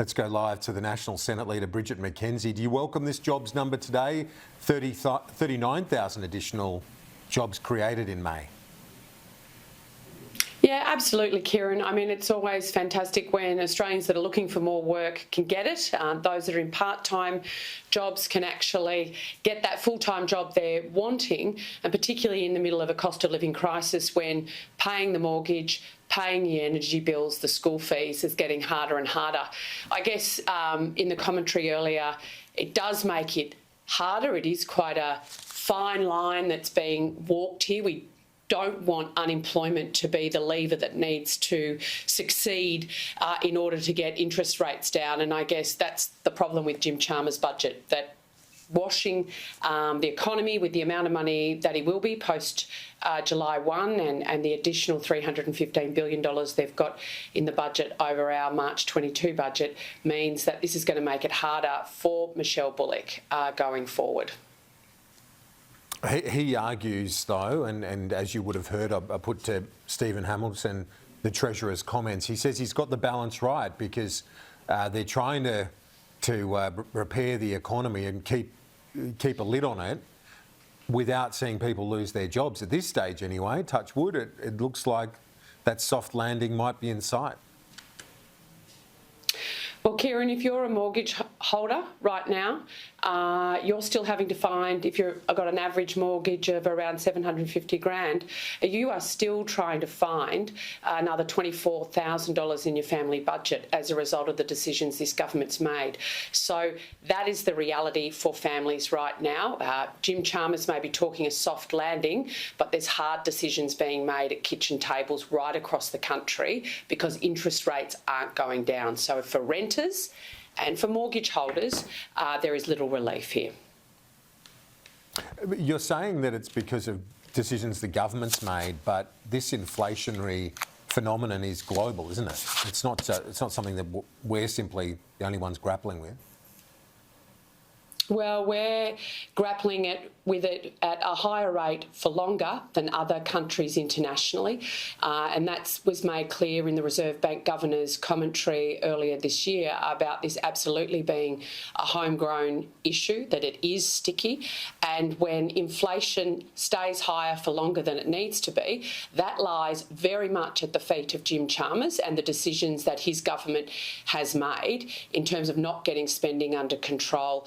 Let's go live to the National Senate Leader Bridget McKenzie. Do you welcome this jobs number today? 39,000 additional jobs created in May. Yeah, absolutely, Kieran. I mean, it's always fantastic when Australians that are looking for more work can get it. Those that are in part-time jobs can actually get that full-time job they're wanting, and particularly in the middle of a cost of living crisis when paying the mortgage, paying the energy bills, the school fees is getting harder and harder. I guess in the commentary earlier, it does make it harder. It is quite a fine line that's being walked here. We don't want unemployment to be the lever that needs to succeed in order to get interest rates down. And I guess that's the problem with Jim Chalmers' budget, that washing the economy with the amount of money that he will be post July 1 and the additional $315 billion they've got in the budget over our March 22 budget means that this is going to make it harder for Michelle Bullock going forward. He argues, though, and as you would have heard, I put to Stephen Hamilton the Treasurer's comments. He says he's got the balance right because they're trying to repair the economy and keep a lid on it without seeing people lose their jobs. At this stage, anyway, touch wood, it looks like that soft landing might be in sight. Well, Kieran, if you're a mortgage holder right now, you're still having to find, if you've got an average mortgage of around 750 grand, you are still trying to find another $24,000 in your family budget as a result of the decisions this government's made. So that is the reality for families right now. Jim Chalmers may be talking a soft landing, but there's hard decisions being made at kitchen tables right across the country because interest rates aren't going down. So for renters and for mortgage holders, there is little relief here. You're saying that it's because of decisions the government's made, but this inflationary phenomenon is global, isn't it? It's not something that we're simply the only ones grappling with. Well, we're grappling with it at a higher rate for longer than other countries internationally, and that was made clear in the Reserve Bank Governor's commentary earlier this year about this absolutely being a homegrown issue, that it is sticky, and when inflation stays higher for longer than it needs to be, that lies very much at the feet of Jim Chalmers and the decisions that his government has made in terms of not getting spending under control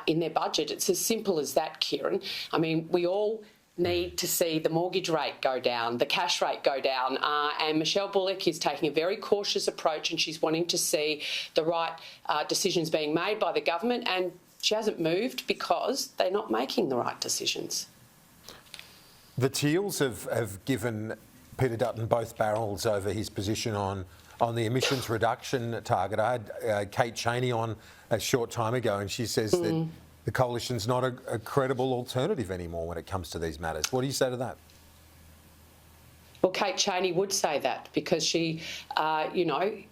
in their budget. It's as simple as that, Kieran. I mean, we all need to see the mortgage rate go down, the cash rate go down, and Michelle Bullock is taking a very cautious approach and she's wanting to see the right decisions being made by the government, and she hasn't moved because they're not making the right decisions. The Teals have given Peter Dutton both barrels over his position on the emissions reduction target. I had Kate Chaney on a short time ago and she says that the coalition's not a credible alternative anymore when it comes to these matters. What do you say to that? Well, Kate Chaney would say that because she,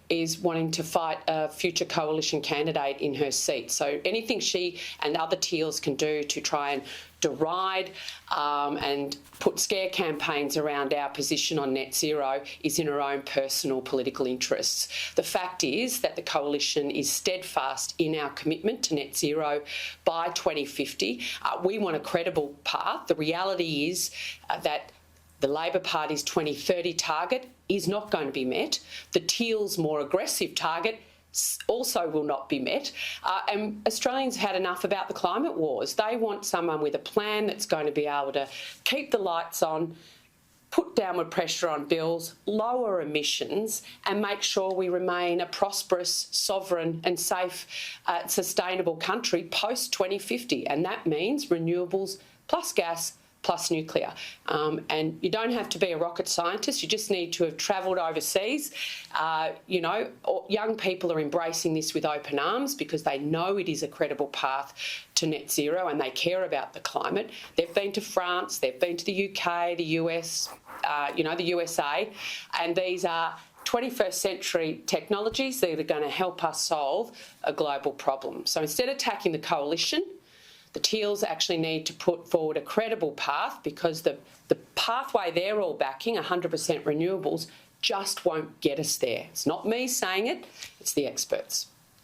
is wanting to fight a future coalition candidate in her seat. So anything she and other Teals can do to try and deride and put scare campaigns around our position on net zero is in her own personal political interests. The fact is that the coalition is steadfast in our commitment to net zero by 2050. We want a credible path. The reality is that the Labor Party's 2030 target is not going to be met. The Teals' more aggressive target also will not be met. And Australians had enough about the climate wars. They want someone with a plan that's going to be able to keep the lights on, put downward pressure on bills, lower emissions, and make sure we remain a prosperous, sovereign and safe, sustainable country post-2050. And that means renewables plus gas plus nuclear. And you don't have to be a rocket scientist, you just need to have travelled overseas. Young people are embracing this with open arms because they know it is a credible path to net zero and they care about the climate. They've been to France, they've been to the UK, the US, the USA, and these are 21st century technologies that are going to help us solve a global problem. So instead of attacking the coalition, the Teals actually need to put forward a credible path because the pathway they're all backing, 100% renewables, just won't get us there. It's not me saying it, it's the experts.